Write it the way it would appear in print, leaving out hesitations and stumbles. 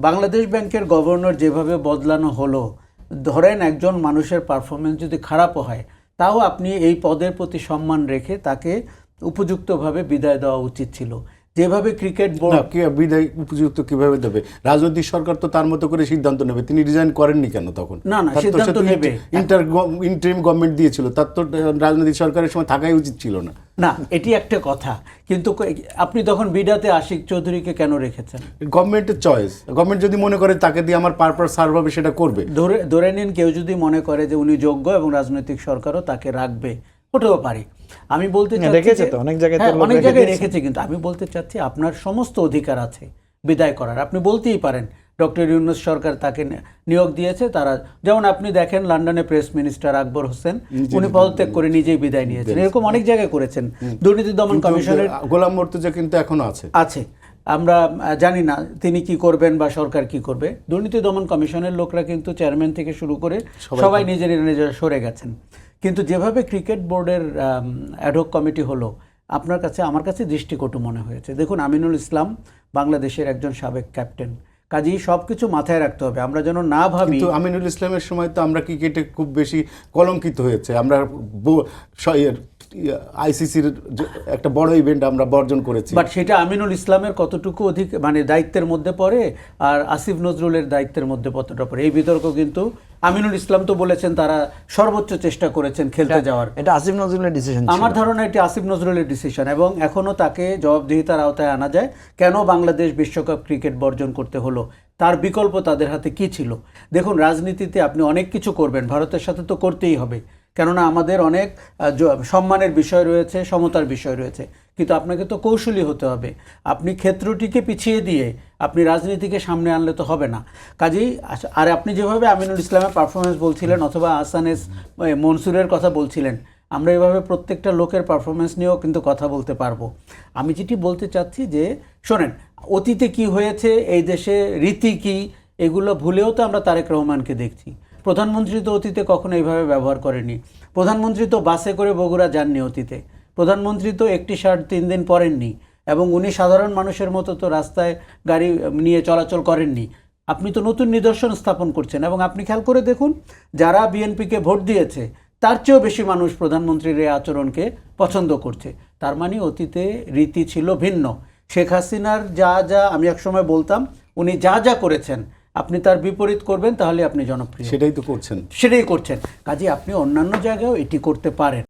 বাংলাদেশ ব্যাংকের গভর্নর যেভাবে বদলানো হলো, ধরেন একজন মানুষের পারফরমেন্স যদি খারাপও হয়, তাও আপনি এই পদের প্রতি সম্মান রেখে তাকে উপযুক্তভাবে বিদায় দেওয়া উচিত ছিল। যেভাবে ক্রিকেট বোর্ড বিদায় উপযুক্ত কিভাবে দেবে? রাজনৈতিক সরকার তো তার মতো করে সিদ্ধান্ত নেবে। তিনি রিজাইন করেননি কেন তখন? না, সিদ্ধান্ত নেবে, ইন্টারিম গভর্নমেন্ট দিয়েছিল, তার তো রাজনৈতিক সরকারের সময় থাকাই উচিত ছিল না। না, এটি একটা কথা, কিন্তু আপনি তখন বিডাতে আশিক চৌধুরীকে কেন রেখেছেন? গভর্নমেন্টের চয়েস। গভর্নমেন্ট যদি মনে করে তাকে দিয়ে আমার পারপাস সার্ভ হবে, সেটা করবে। ধরে নিন কেউ যদি মনে করে যে উনি যোগ্য এবং রাজনৈতিক সরকারও তাকে রাখবে, হতেও পারে। আমি বলতে চাচ্ছি অনেক জায়গায় রেখেছে, কিন্তু আমি বলতে চাচ্ছি আপনার সমস্ত অধিকার আছে বিদায় করার। আপনি বলতেই পারেন ডক্টর ইউনূস সরকার তাকে নিয়োগ দিয়েছে, তারা যেমন আপনি দেখেন লন্ডনে প্রেস মিনিস্টার আকবর হোসেন, উনি পদত্যাগ করে নিজেই বিদায় নিয়েছেন। এরকম অনেক জায়গায় করেছেন। দুর্নীতি দমন কমিশনের গোলাম মর্তুজা কিন্তু এখনো আছে। আমরা জানি না তিনি কি করবেন বা সরকার কি করবে। দুর্নীতি দমন কমিশনের লোকরা কিন্তু চেয়ারম্যান থেকে শুরু করে সবাই নিজেরা সরে গেছেন। কিন্তু যেভাবে ক্রিকেট বোর্ডের অ্যাডহক কমিটি হলো, আমার কাছে দৃষ্টিকটু মনে হয়েছে। দেখুন, আমিনুল ইসলাম বাংলাদেশের একজন সাবেক ক্যাপ্টেন, কাজেই সব কিছু মাথায় রাখতে হবে। আমরা যেন না ভাবি আমিনুল ইসলামের সময় তো আমরা ক্রিকেটে খুব বেশি কলঙ্কিত হয়েছে। আমরা আইসিসির একটা বড় ইভেন্ট আমরা বর্জন করেছি, বাট সেটা আমিনুল ইসলামের কতটুকু দায়িত্বের মধ্যে পড়ে আর আসিফ নজরুলের দায়িত্বের মধ্যে কতটা পড়ে, এই বিতর্ক কিন্তু আমিনুল ইসলাম তো বলেছেন তারা সর্বোচ্চ চেষ্টা করেছেন খেলতে যাওয়ার। এটা আসিফ নজরুলের ডিসিশন, আমার ধারণা এটি আসিফ নজরুলের ডিসিশন, এবং এখনও তাকে জবাবদিহিতার আওতায় আনা যায়। কেন বাংলাদেশ বিশ্বকাপ ক্রিকেট বর্জন করতে হলো, তার বিকল্প তাদের হাতে কি ছিল? দেখুন, রাজনীতিতে আপনি অনেক কিছু করবেন, ভারতের সাথে তো করতেই হবে, কেননা আমাদের অনেক সম্মানের বিষয় রয়েছে, সমতার বিষয় রয়েছে, কিন্তু আপনাকে তো কৌশলী হতে হবে। আপনি ক্ষেত্রটিকে পিছিয়ে দিয়ে আপনি রাজনীতিকে সামনে আনলে তো হবে না। কাজেই আর আপনি যেভাবে আমিনুল ইসলামের পারফরমেন্স বলছিলেন অথবা আহসান মনসুরের কথা বলছিলেন, আমরা এভাবে প্রত্যেকটা লোকের পারফরমেন্স নিয়েও কিন্তু কথা বলতে পারবো। আমি যেটি বলতে চাচ্ছি যে শোনেন, অতীতে কি হয়েছে, এই দেশে রীতি কি, এগুলো ভুলেও তো আমরা তারেক রহমানকে দেখছি। প্রধানমন্ত্রী তো অতীতে কখনো এইভাবে ব্যবহার করেনি। প্রধানমন্ত্রী তো বাসে করে বগুড়া যাননি অতীতে। প্রধানমন্ত্রী তো একটি শার্ট 3 দিন পরেননি, এবং উনি সাধারণ মানুষের মতো তো রাস্তায় গাড়ি নিয়ে চলাচল করেননি। আপনি তো নতুন নিদর্শন স্থাপন করছেন, এবং আপনি খেয়াল করে দেখুন, যারা বিএনপিকে ভোট দিয়েছে তার চেয়েও বেশি মানুষ প্রধানমন্ত্রীর এই আচরণকে পছন্দ করছে। তার মানে অতীতে রীতি ছিল ভিন্ন। শেখ হাসিনার যা আমি একসময় বলতাম, উনি যা করেছেন আপনি তার বিপরীত করবেন, তাহলে আপনি জনপ্রিয়। সেটাই তো করছেন, সেটাই করছেন। কাজে আপনি অন্যান্য জায়গায়ও এটি করতে পারেন।